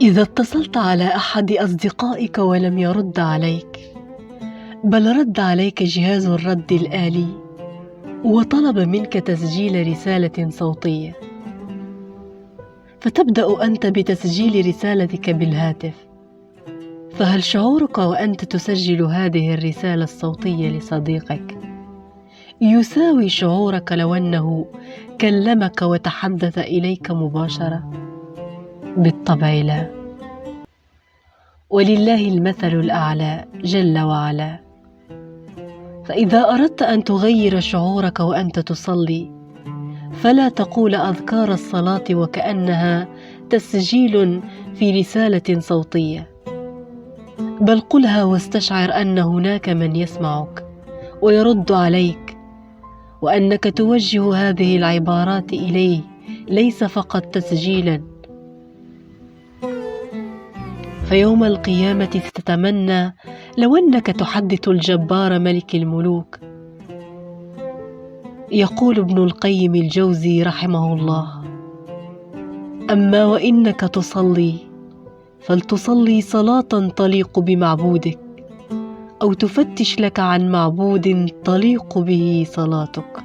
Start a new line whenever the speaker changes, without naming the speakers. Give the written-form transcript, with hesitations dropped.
إذا اتصلت على أحد أصدقائك ولم يرد عليك، بل رد عليك جهاز الرد الآلي وطلب منك تسجيل رسالة صوتية، فتبدأ أنت بتسجيل رسالتك بالهاتف، فهل شعورك وأنت تسجل هذه الرسالة الصوتية لصديقك يساوي شعورك لو أنه كلمك وتحدث إليك مباشرة؟ بالطبع لا. ولله المثل الأعلى جل وعلا. فإذا أردت أن تغير شعورك وأنت تصلي، فلا تقول أذكار الصلاة وكأنها تسجيل في رسالة صوتية، بل قلها واستشعر أن هناك من يسمعك ويرد عليك، وأنك توجه هذه العبارات إليه ليس فقط تسجيلا. فيوم القيامة تتمنى لو أنك تحدث الجبار ملك الملوك. يقول ابن القيم الجوزي رحمه الله: أما وإنك تصلي فلتصلي صلاة تليق بمعبودك، أو تفتش لك عن معبود تليق به صلاتك.